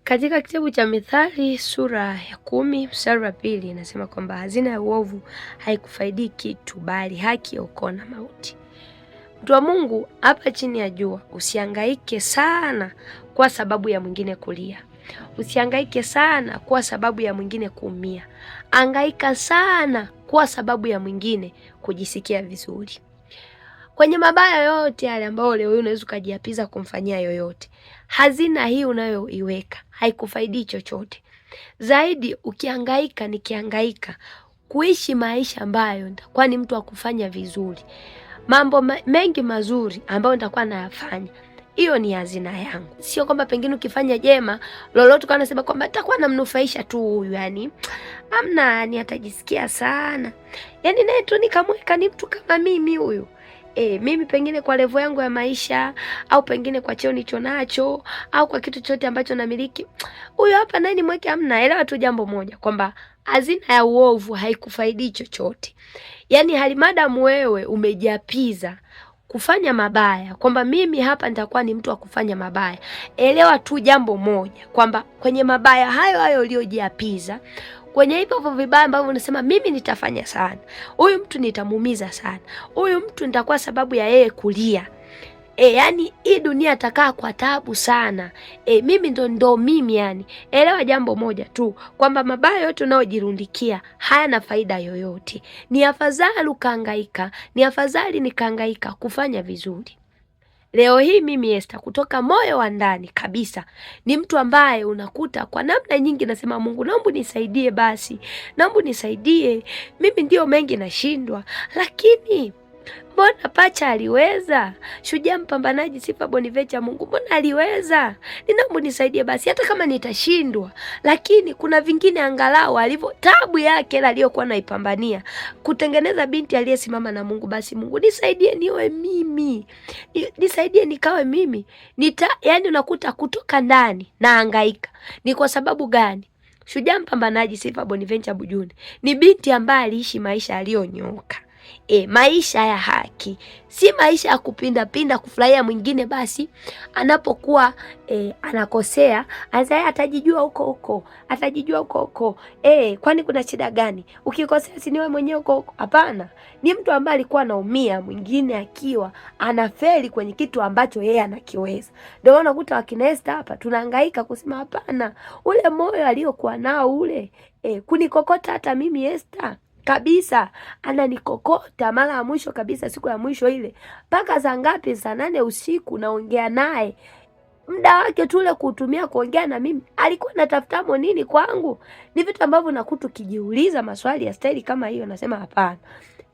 Katika kitabu cha Mithali sura ya 10 mstari wa 2 inasema kwamba hazina ya uovu haikufaidi kitu, bali haki yaokoa na mauti. Mtu wa Mungu, hapa chini ya jua usihangaike sana kwa sababu ya mwingine kulia. Usihangaike sana kwa sababu ya mwingine kuumia. Hangaika sana kwa sababu ya mwingine kujisikia vizuri. Kwenye mabaya yote yale ambayo leo unaweza ukajiapiza kumfanyia yoyote, hazina hii unayoiweka haikufaidi chochote. Zaidi ukihangaika nikihangaika kuishi maisha ambayo nitakuwa ni mtu wa kufanya vizuri, mambo mengi mazuri ambayo nitakuwa nayafanya, hiyo ni hazina yangu. Sio kwamba pengine ukifanya jema lolote kwa nasema kwamba nitakuwa namnufaisha tu huyu, yani amna, ni atajisikia sana, yani naye tu nikamweka ni mtu kama mimi huyu. Mimi pengine kwa level yangu ya maisha au pengine kwa cheo nicho nacho au kwa kitu chote ambacho namiliki, huyo hapa naye nimweke, amna. Elewa tu jambo moja kwamba hazina ya uovu haikufaidi chochote. Yaani halimadamu wewe umejiapiza kufanya mabaya, kwamba mimi hapa nitakuwa ni mtu wa kufanya mabaya. Elewa tu jambo moja kwamba kwenye mabaya hayo uliojiapiza, kwenye hivyo vibaya ambavyo unasema mimi nitafanya sana, huyu mtu nitamuumiza sana, huyu mtu nitakuwa sababu ya yeye kulia, yani hii dunia atakaa kwa taabu sana, mimi ndo mimi. Yani elewa jambo moja tu kwamba mabaya yote unayojirundikia hayana faida yoyote. Ni afadhali ukahangaika, ni afadhali nikahangaika kufanya vizuri. Leo hii mimi Esther kutoka moyo wa ndani kabisa ni mtu ambaye unakuta kwa namna nyingi nasema Mungu, naomba nisaidie, basi naomba nisaidie, mimi ndio mengi nashindwa, lakini mbona Pacha aliweza? Shujaa mpambanaji Sifa Boniventure, Mungu mbona aliweza? Ninaomba nisaidie basi, hata kama nitashindwa, lakini kuna vingine angalau alivyo tabu yake ile aliyokuwa naipambania kutengeneza binti aliyesimama na Mungu. Basi Mungu nisaidie niwe mimi, nisaidie nikawe mimi. Yani unakuta kutoka ndani na hangaika. Ni kwa sababu gani? Shujaa mpambanaji Sifa Boniventure Bujune ni binti ambaye aliishi maisha aliyonyoka. Maisha ya haki, si maisha ya kupinda pinda kufurahia mwingine. Basi anapokuwa anakosea atajijua huko, atajijua huko. Kwani kuna shida gani? Ukikosea si niwe mwenyewe huko? Hapana, ni mtu ambaye alikuwa anaumia, mwingine akiwa anafeli kwenye kitu ambacho yeye anakiweza. Ndio unakuta wakina Esther hapa tunahangaika kusema hapana, ule moyo aliokuwa nao ule kunikokota hata mimi Esther kabisa, ananikokota. Mara ya mwisho kabisa, siku ya mwisho ile, mpaka saa ngapi? Saa 8 usiku naongea naye. Muda wake tu ule kutumia kuongea na mimi, alikuwa anatafuta nini kwangu? Ni vitu ambavyo nakuta ukijiuliza maswali ya staili kama hiyo, nasema hapana.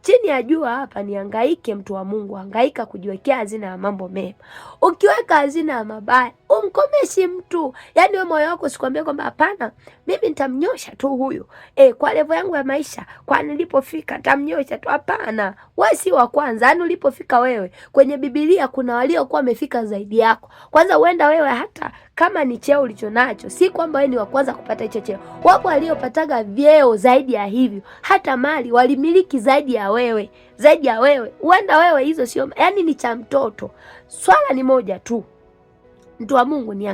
Chini ya jua hapa ni hangaike, mtu wa Mungu, hangaika kujiwekea hazina ya mambo mema. Ukiweka hazina ya mabaya, umkomeshi mtu. Yani wewe moyo wako sikwambia kwamba hapana, mimi nitamnyosha tu huyu. Kwa level yangu ya maisha, kwa nilipofika nitamnyosha tu. Hapana, wewe si wa kwanza. Yani ulipofika wewe, kwenye Biblia kuna waliokuwa wamefika zaidi yako. Kwanza uenda wewe hata kama ni cheo ulichonacho, si kwamba wewe ni wa kwanza kupata hicho cheo. Wapo waliopataga vyeo zaidi ya hivyo, hata mali walimiliki zaidi ya wewe, zaidi ya wewe. Uenda wewe hizo sio, yani ni cha mtoto. Swala ni moja tu, mtu wa Mungu, ni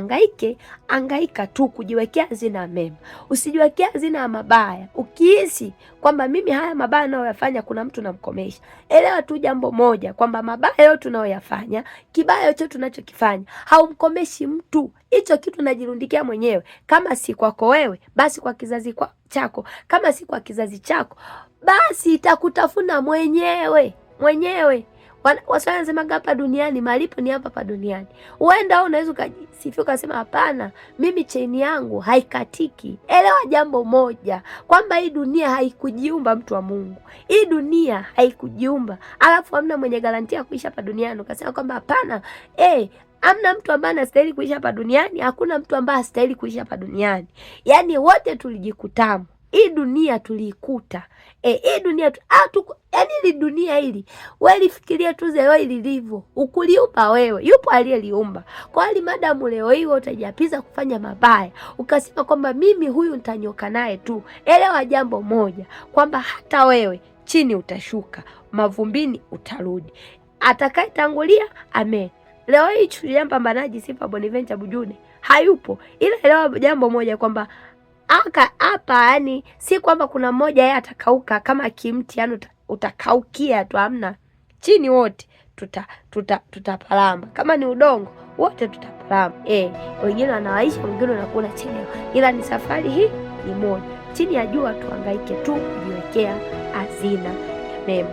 hangaika tu kujiwekea hazina mema. Usijiwekea hazina ya mabaya. Ukihisi kwamba mimi haya mabaya nayoyafanya kuna mtu namkomesha, elewa tu jambo moja kwamba mabaya yote tunayoyafanya, kibaya yote tunachokifanya, haumkomeshi mtu. Hicho kitu najirundikia mwenyewe. Kama si kwako wewe, basi kwa kizazi chako. Kama si kwa kizazi chako, basi itakutafuna mwenyewe. Waswahili wanasema hapa duniani malipo ni hapa duniani. Uenda unaweza ukajisifia ukasema hapana, mimi cheni yangu haikatiki. Elewa jambo moja kwamba hii dunia haikujiumba, mtu wa Mungu. Hii dunia haikujiumba alafu hamna mwenye garantia kuishi hapa duniani ukasema kwamba hapana, hamna mtu ambaye anastahili kuishi hapa duniani. Hakuna mtu ambaye anastahili kuishi hapa duniani. Yani wote tulijikutamo. Hii dunia tuliikuta. Hii dunia yani hili dunia hili, wewe lifikiria tu leo hili lilivyo. Ukuliumba wewe, yupo aliyeliumba. Kwa hali madamu leo hii utajiapiza kufanya mabaya, ukasema kwamba mimi huyu nitanyoka naye tu. Elewa jambo moja kwamba hata wewe chini utashuka, mavumbini utarudi. Atakayetangulia amen. Leo hii Shujaa mpambanaji Sifa Boniventure Bujune hayupo. Ila elewa jambo moja kwamba hapa yani si kwamba kuna mmoja yeye atakauka kama kimti, yani utakaukia tu, hamna. Chini wote tutapalamba. Kama ni udongo wote tutapalamba. Wengine wanawaisha, wengine wanakula chini, ila ni safari hii ni moja. Chini ya jua tuhangaike tu kujiwekea hazina ya mema.